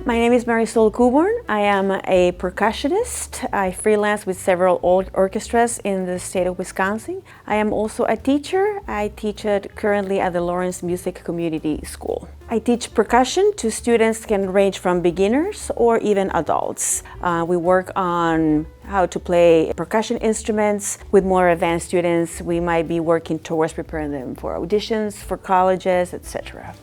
My name is Marisol Kuborn. I am a percussionist. I freelance with several orchestras in the state of Wisconsin. I am also a teacher. I teach currently at the Lawrence Music Community School. I teach percussion to students can range from beginners or even adults. We work on how to play percussion instruments. With more advanced students, we might be working towards preparing them for auditions, for colleges, etc.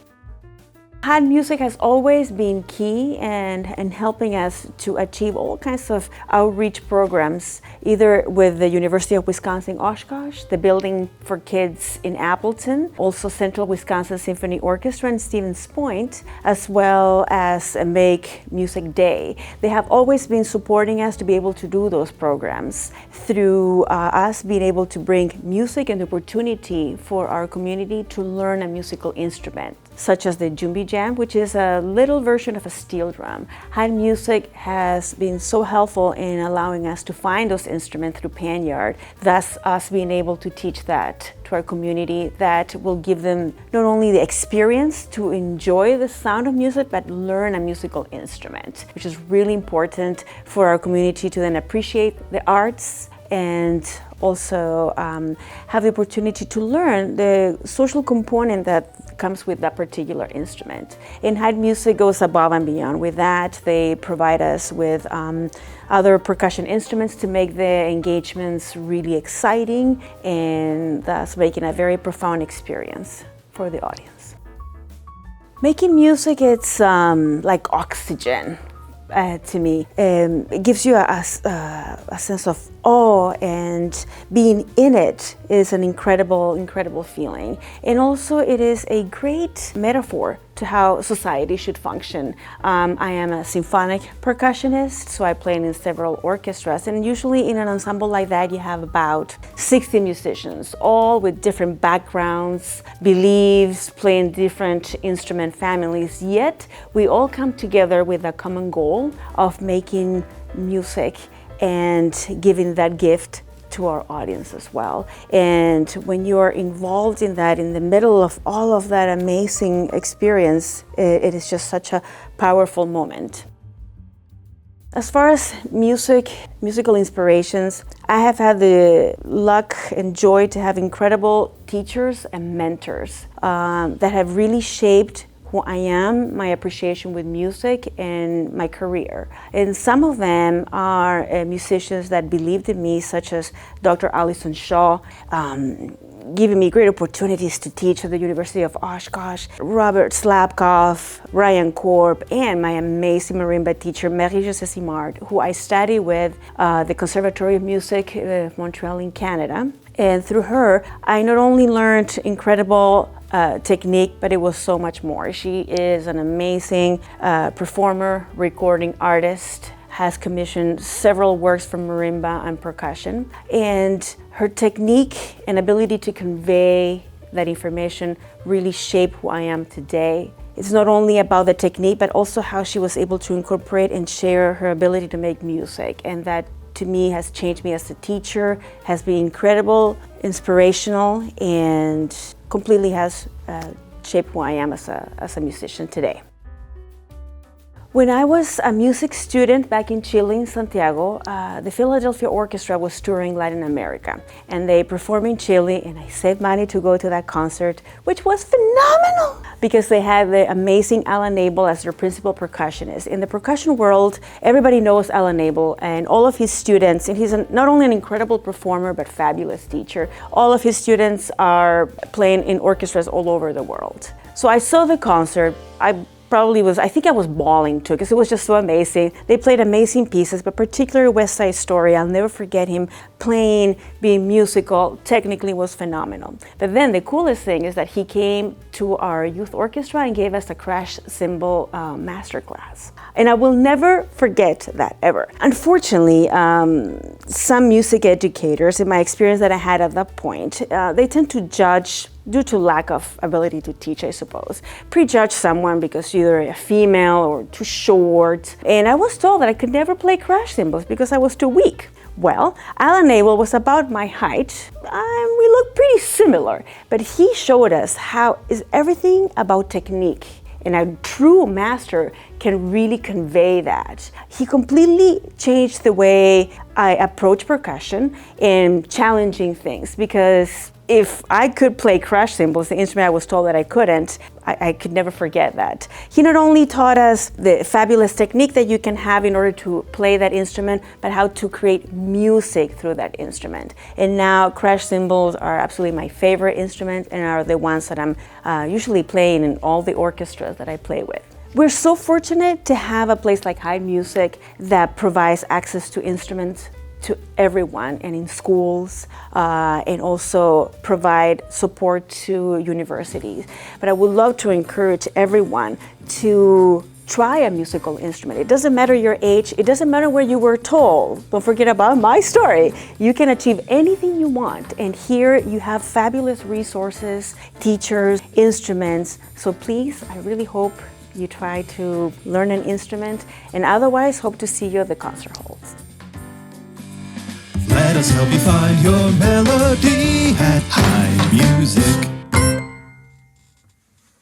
Heid music has always been key in helping us to achieve all kinds of outreach programs, either with the University of Wisconsin-Oshkosh, the Building for Kids in Appleton, also Central Wisconsin Symphony Orchestra in Stevens Point, as well as Make Music Day. They have always been supporting us to be able to do those programs through us being able to bring music and opportunity for our community to learn a musical instrument, such as the Jumbi Jam, which is a little version of a steel drum. Heid music has been so helpful in allowing us to find those instruments through Panyard, thus us being able to teach that to our community. That will give them not only the experience to enjoy the sound of music, but learn a musical instrument, which is really important for our community to then appreciate the arts and also have the opportunity to learn the social component that comes with that particular instrument. And Heid music goes above and beyond. With that, they provide us with other percussion instruments to make the engagements really exciting and thus making a very profound experience for the audience. Making music, it's like oxygen. To me, it gives you a sense of awe, and being in it is an incredible feeling. And also it is a great metaphor to how society should function. I am a symphonic percussionist, so I play in several orchestras, and usually in an ensemble like that you have about 60 musicians, all with different backgrounds, beliefs, playing different instrument families, yet we all come together with a common goal of making music and giving that gift to our audience as well. And when you are involved in that, in the middle of all of that amazing experience, it is just such a powerful moment. As far as musical inspirations, I have had the luck and joy to have incredible teachers and mentors that have really shaped who I am, my appreciation with music, and my career. And some of them are musicians that believed in me, such as Dr. Allison Shaw, giving me great opportunities to teach at the University of Oshkosh, Robert Slapkoff, Ryan Korb, and my amazing marimba teacher, Marie-Josée Simard, who I studied with the Conservatory of Music of Montreal in Canada. And through her, I not only learned incredible technique, but it was so much more. She is an amazing performer, recording artist, has commissioned several works for marimba and percussion, and her technique and ability to convey that information really shaped who I am today. It's not only about the technique, but also how she was able to incorporate and share her ability to make music, and that to me has changed me as a teacher, has been incredible, inspirational, and completely has shaped who I am as a musician today. When I was a music student back in Chile, in Santiago, the Philadelphia Orchestra was touring Latin America, and they performed in Chile, and I saved money to go to that concert, which was phenomenal because they had the amazing Alan Abel as their principal percussionist. In the percussion world, everybody knows Alan Abel and all of his students, and he's not only an incredible performer, but fabulous teacher. All of his students are playing in orchestras all over the world. So I saw the concert. I think I was bawling too, because it was just so amazing. They played amazing pieces, but particularly West Side Story, I'll never forget him playing, being musical, technically was phenomenal. But then the coolest thing is that he came to our youth orchestra and gave us a crash cymbal masterclass. And I will never forget that, ever. Unfortunately, some music educators, in my experience that I had at that point, they tend to judge due to lack of ability to teach, I suppose. Prejudge someone because you're a female or too short. And I was told that I could never play crash cymbals because I was too weak. Well, Alan Abel was about my height. We looked pretty similar, but he showed us how is everything about technique and a true master can really convey that. He completely changed the way I approach percussion and challenging things, because if I could play crash cymbals, the instrument I was told that I couldn't, I could never forget that. He not only taught us the fabulous technique that you can have in order to play that instrument, but how to create music through that instrument. And now crash cymbals are absolutely my favorite instrument and are the ones that I'm usually playing in all the orchestras that I play with. We're so fortunate to have a place like Heid Music that provides access to instruments to everyone, and in schools, and also provide support to universities. But I would love to encourage everyone to try a musical instrument. It doesn't matter your age, it doesn't matter where you were told. Don't forget about my story. You can achieve anything you want, and here you have fabulous resources, teachers, instruments. So please, I really hope you try to learn an instrument, and otherwise hope to see you at the concert halls. Let us help you find your melody at